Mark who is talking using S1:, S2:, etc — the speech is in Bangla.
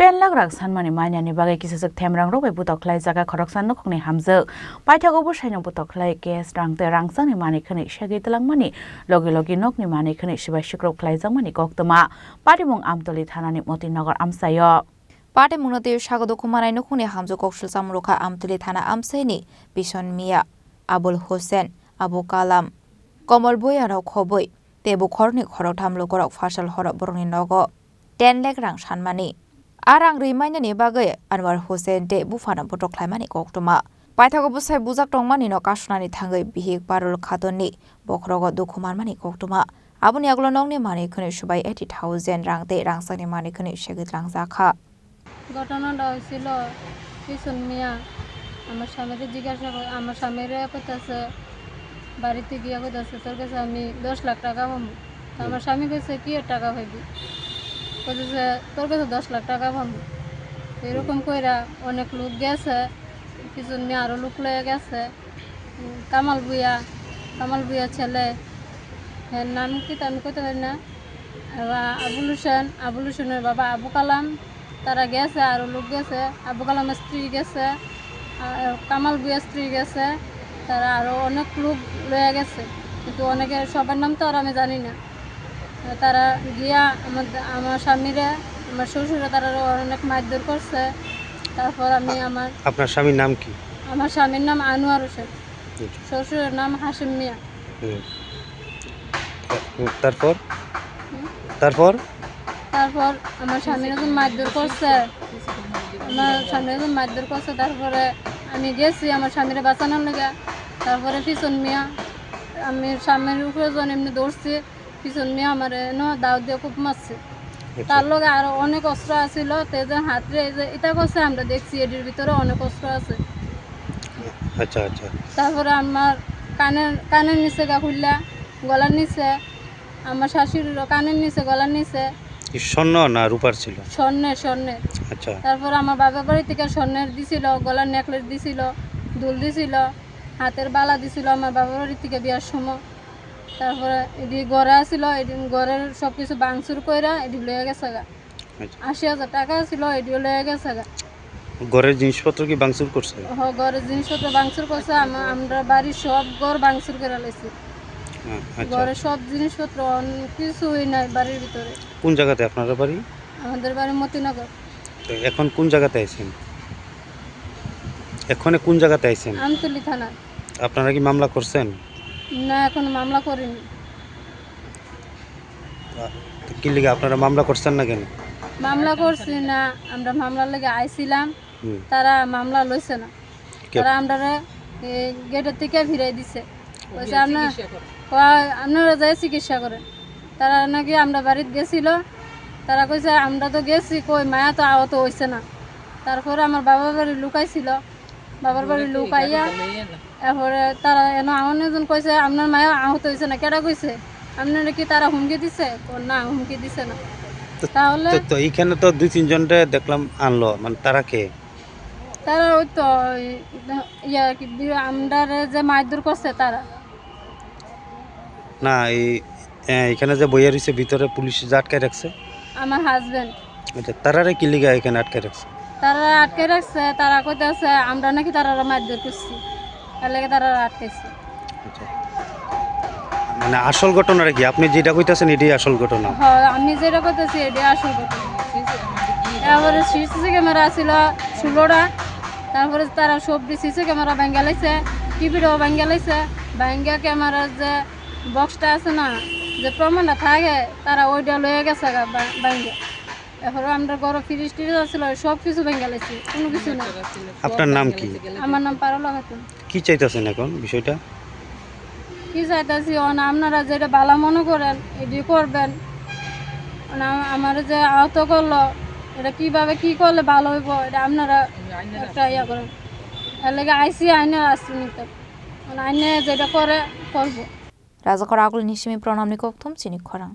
S1: 10 लाख राग सानमानि माइनानि बागै किसुक थेमरां रोबै बुतखलाय जागा खरकसान नखनि हामजो पाइथागो बुसाइनो बुतखलाय केस रांते रांसांनि मानि खनि सेगै तलांमानि लगे लगे नखनि मानि खनि सिबाय सिक्रप खलायजांमानि गक्तमा पाटिमुं आमतली थानानि मतिनगर आमसायो
S2: पाटिमुंनते सागद कुमाराय नखनि हामजो कक्सुल सामरुखा आमतली थाना आमसायनि बिसन मिया आबुल हुसैन आबु कालाम कमल बयाराव खबै तेबु खरनि खरक थामलो करक फासल हरक बरनि नगो 10 लाख रां सानमानि आरां रिमाइनानि बागै अनवर हुसैन ते बुफाना बुतखलायमानि गक्तमा पाइथागो बुसाय बुजाक टंमानि न कासुनानि थांगै बिहिक पारुल खातननि बखरगो दुखुमारमानि गक्तमा आबुनि आगलो नंनि मानि खनि सुबाय 80,000 रांते रांसानि मानि खनि सेगितलां जाखा
S3: ঘটনাটা হয়েছিল পিছন মিয়া আমার স্বামীরে জিজ্ঞাসা করে আমার স্বামীরে কইতাছে বাড়িতে গিয়া কইতাছে তোর কাছে আমি 10 লাখ টাকা পাবো আমার স্বামী কইছে কি টাকা পাইবি কইতাছে তোর কাছে 10 লাখ টাকা পাবো এরকম কইরা অনেক লোক গেছে পিছন মিয়া আরো লোক লয়ে গেছে কামাল বুয়া ছেলে এর নাম কি আমি কইতে পারি না আবুল হোসেনের বাবা আবু কালাম তারা গেছে আরো লোক গেছে আবু কালামের স্ত্রী গেছে কামাল বুয়া স্ত্রী গেছে তারা আরো অনেক লোক লয়ে গেছে কিন্তু অনেকের সবার নাম তো আর আমি জানি না তারা গিয়া আমার স্বামীরে আমার শ্বশুরে তারা অনেক মারধর করছে তারপর আমি
S4: আপনার স্বামীর নাম কি
S3: আমার স্বামীর নাম আনোয়ার হোসেন শ্বশুরের নাম হাশিম মিয়া
S4: তারপর
S3: আমার স্বামীর যখন মারধর করছে তারপরে আমি গেছি আমার স্বামীরে বাঁচানোর লেগে তারপরে পিছন মিয়া আমি স্বামীর উপরে যখন এমনি দৌড়ছি পিছন মিয়া আমার দাও দিয়ে খুব মারছে তার লগে আরো অনেক অস্ত্র আছিল তেজের হাতরে এটা করছে আমরা দেখছি এটির ভিতরে অনেক অস্ত্র আছে
S4: আচ্ছা আচ্ছা
S3: তারপরে আমার কানের নিচে গা খুললা গলার নিচে আমার শাশুড়িরও কানের নিচে গলার নিচে
S4: স্বর্ণ না রূপার ছিল
S3: স্বর্ণের
S4: আচ্ছা
S3: তারপর আমার বাবার বাড়ি থেকে স্বর্ণের দিছিল গলার নেকলেস দিছিল দুল দিছিল হাতের বালা দিছিল আমার বাবার বাড়ি থেকে বিয়ার সময় তারপরে এটি ঘরে আসছিল এটি ঘরের সব কিছু ভাঙচুর কইরা এটি লয়ে গেছে গা 80,000 টাকা ছিল এটি লয়ে গেছে গা
S4: ঘরের জিনিসপত্র কি ভাঙচুর করছে
S3: ঘরের জিনিসপত্র ভাঙচুর করছে আমরা বাড়ির সব ঘর ভাঙচুর করে লাইছি ঘরে সব জিনিসপত্র কিছুই নাই বাড়ির ভিতরে
S4: কোন জায়গাতে আপনার বাড়ি
S3: আমাদের বাড়ি মতিনগর
S4: এখন কোন জায়গাতে আছেন কোন জায়গাতে আছেন
S3: আমতলী থানা
S4: আপনারা কি মামলা করছেন
S3: না এখন মামলা করিনি
S4: কি লিগে আপনারা মামলা করছেন না কেন
S3: মামলা করছি না আমরা মামলার লেগে আইছিলাম তারা মামলা লইছে না তারা আমরা গেটের থেকে ফিরাই দিছে কইছে আপনারা যাই চিকিৎসা করেন তারা নাকি আমরা বাড়িতে গেছিল তারা কইছে আমরা তো গেছি কই মায়া তো আহত হইছে না তারপরে আমার বাবার বাড়ি লুকাইছিল বাবার বাড়ি লুকাইয়া এরপরে তারা এজন কইছে আপনার মায়া আহত হইছে না কেডা কইছে আপনারা কি তারা হুমকি দিছে না হুমকি দিছে না তাহলে
S4: তো এইখানে তো 2-3 জনরে দেখলাম আনলো মানে তারা কে
S3: তারা ওই তো কি আমরা যে মারধর করছে তারা
S4: না এখানে যে বইয়া রইছে ভিতরে পুলিশ যে আটকায় রাখছে
S3: আমার হাজবেন্ড
S4: আচ্ছা তারারে কি লিগা এখানে আটকায় রাখছে
S3: তারা কইতাছে আমরা নাকি তারা মারধর করছি তার লাগে তারা আটকাইছে
S4: আচ্ছা মানে আসল ঘটনাটা কি আপনি যেটা কইতাছেন এটাই আসল ঘটনা
S3: হ্যাঁ আমি যেটা কইতাছি এটাই আসল ঘটনা তারপরে সিসি ক্যামেরা ছিল 16টা তারপরে তারা সব সিসি ক্যামেরা ভাঙ্গা লাইছে টিভিটাও ভাঙ্গা লাইছে ভাঙ্গা ক্যামেরার যে বক্সটা আছে না যে প্রমাণটা থাকে তারা ওইটা লয়ে গেছে ভাঙ্গে এখন আমরা ঘরে ফ্রিজ টিরিজ আছিল সব কিছু ভাঙ্গা লাইছে কোনো কিছু না
S4: আপনার নাম কি
S3: আমার নাম পারুলা খাতুন
S4: কি চাইতেছেন এখন বিষয়টা
S3: কি চাইতেছি আপনারা যেটা ভালো মনে করেন এটি করবেন আমার যে আহত করলো এটা কিভাবে কি করলে ভালো হইব এটা আপনারা একটা ইয়া করেন এর লাগে আইসি আইনের আসছি নিতে আইনে যেটা করে করবো
S2: রাজাকর আগুল নিশিমি প্রণাম নিকথম চিনি খরাং